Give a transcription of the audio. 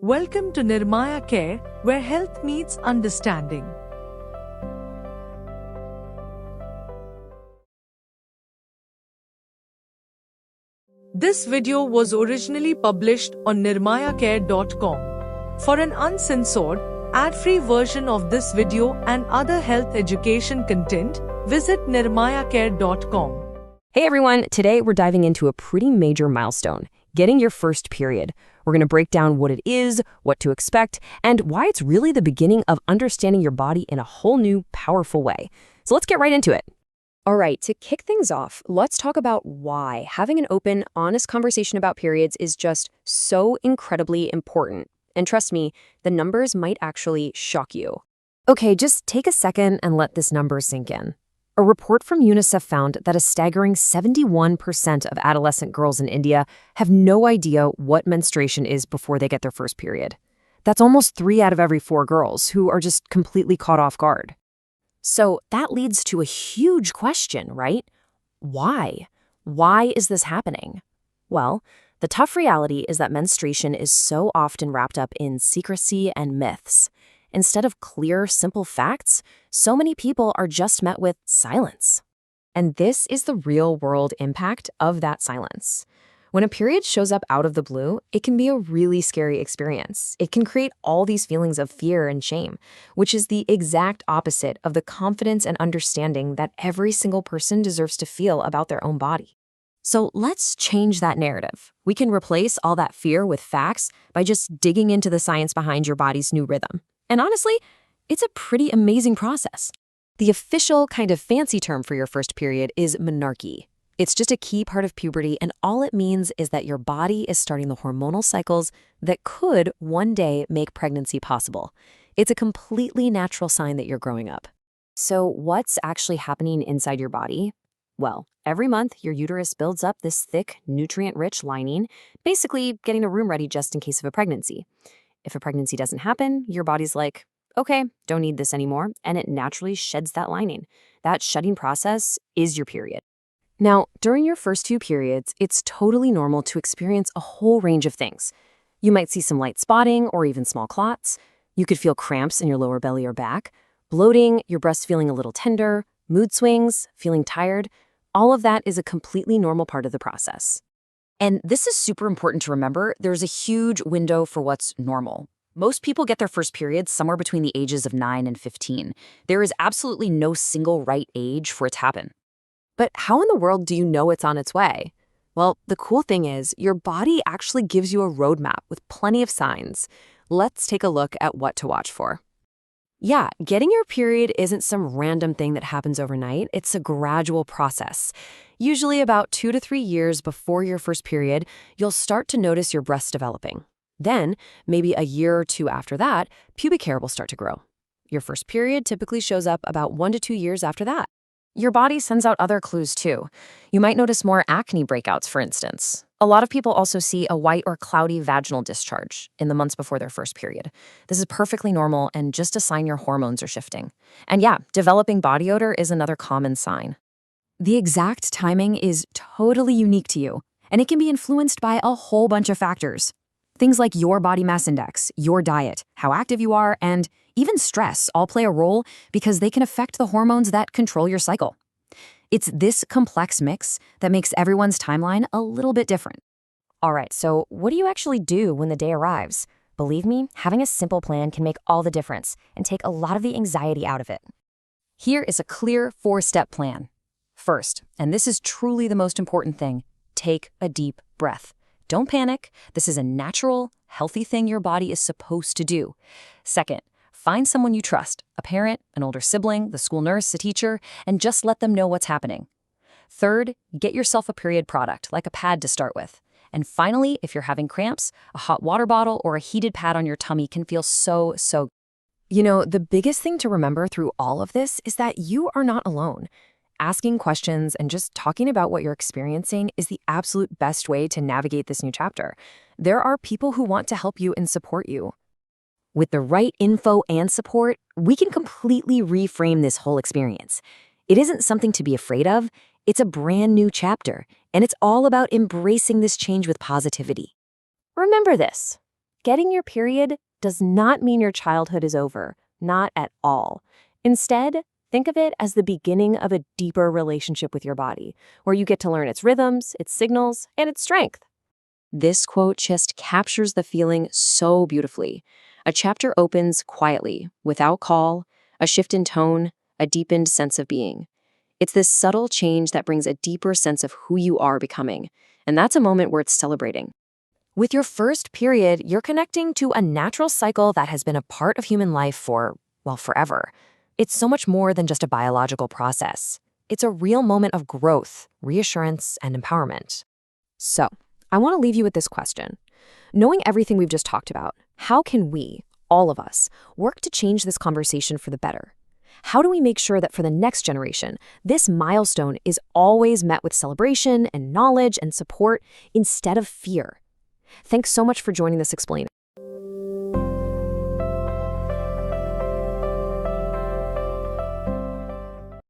Welcome to Nirmaya Care, where health meets understanding. This video was originally published on nirmayacare.com. For an uncensored, ad-free version of this video and other health education content, visit nirmayacare.com. Hey everyone, today we're diving into a pretty major milestone, getting your first period. We're going to break down what it is, what to expect, and why it's really the beginning of understanding your body in a whole new, powerful way. So let's get right into it. All right, to kick things off, let's talk about why having an open, honest conversation about periods is just so incredibly important. And trust me, the numbers might actually shock you. Okay, just take a second and let this number sink in. A report from UNICEF found that a staggering 71% of adolescent girls in India have no idea what menstruation is before they get their first period. That's almost 3 out of every 4 girls who are just completely caught off guard. So that leads to a huge question, right? Why? Why is this happening? Well, the tough reality is that menstruation is so often wrapped up in secrecy and myths. Instead of clear, simple facts, so many people are just met with silence. And this is the real-world impact of that silence. When a period shows up out of the blue, it can be a really scary experience. It can create all these feelings of fear and shame, which is the exact opposite of the confidence and understanding that every single person deserves to feel about their own body. So let's change that narrative. We can replace all that fear with facts by just digging into the science behind your body's new rhythm. And honestly, it's a pretty amazing process. The official kind of fancy term for your first period is menarche. It's just a key part of puberty, and all it means is that your body is starting the hormonal cycles that could one day make pregnancy possible. It's a completely natural sign that you're growing up. So what's actually happening inside your body? Well, every month your uterus builds up this thick, nutrient-rich lining, basically getting a room ready just in case of a pregnancy. If a pregnancy doesn't happen, your body's like, okay, don't need this anymore, and it naturally sheds that lining. That shedding process is your period. Now, during your first few periods, it's totally normal to experience a whole range of things. You might see some light spotting or even small clots. You could feel cramps in your lower belly or back, bloating, your breast feeling a little tender, mood swings, feeling tired. All of that is a completely normal part of the process. And this is super important to remember. There's a huge window for what's normal. Most people get their first periods somewhere between the ages of 9 and 15. There is absolutely no single right age for it to happen. But how in the world do you know it's on its way? Well, the cool thing is your body actually gives you a roadmap with plenty of signs. Let's take a look at what to watch for. Yeah, getting your period isn't some random thing that happens overnight. It's a gradual process. Usually about 2 to 3 years before your first period, you'll start to notice your breasts developing. Then, maybe a year or 2 after that, pubic hair will start to grow. Your first period typically shows up about 1 to 2 years after that. Your body sends out other clues too. You might notice more acne breakouts, for instance. A lot of people also see a white or cloudy vaginal discharge in the months before their first period. This is perfectly normal and just a sign your hormones are shifting. And yeah, developing body odor is another common sign. The exact timing is totally unique to you, and it can be influenced by a whole bunch of factors. Things like your body mass index, your diet, how active you are, and even stress all play a role because they can affect the hormones that control your cycle. It's this complex mix that makes everyone's timeline a little bit different. All right, so what do you actually do when the day arrives? Believe me, having a simple plan can make all the difference and take a lot of the anxiety out of it. Here is a clear 4-step plan. First, and this is truly the most important thing, take a deep breath. Don't panic. This is a natural, healthy thing your body is supposed to do. Second, find someone you trust, a parent, an older sibling, the school nurse, a teacher, and just let them know what's happening. Third, get yourself a period product, like a pad to start with. And finally, if you're having cramps, a hot water bottle or a heated pad on your tummy can feel so good. You know, the biggest thing to remember through all of this is that you are not alone. Asking questions and just talking about what you're experiencing is the absolute best way to navigate this new chapter. There are people who want to help you and support you. With the right info and support, we can completely reframe this whole experience. It isn't something to be afraid of. It's a brand new chapter, and it's all about embracing this change with positivity. Remember this. getting your period does not mean your childhood is over, not at all. Instead, think of it as the beginning of a deeper relationship with your body, where you get to learn its rhythms, its signals, and its strength. This quote just captures the feeling so beautifully. A chapter opens quietly, without call, a shift in tone, a deepened sense of being. It's this subtle change that brings a deeper sense of who you are becoming, and that's a moment worth celebrating. With your first period, you're connecting to a natural cycle that has been a part of human life for, well, forever. It's so much more than just a biological process. It's a real moment of growth, reassurance, and empowerment. So, I want to leave you with this question. Knowing everything we've just talked about, how can we, all of us, work to change this conversation for the better? How do we make sure that for the next generation, this milestone is always met with celebration and knowledge and support instead of fear? Thanks so much for joining this explain.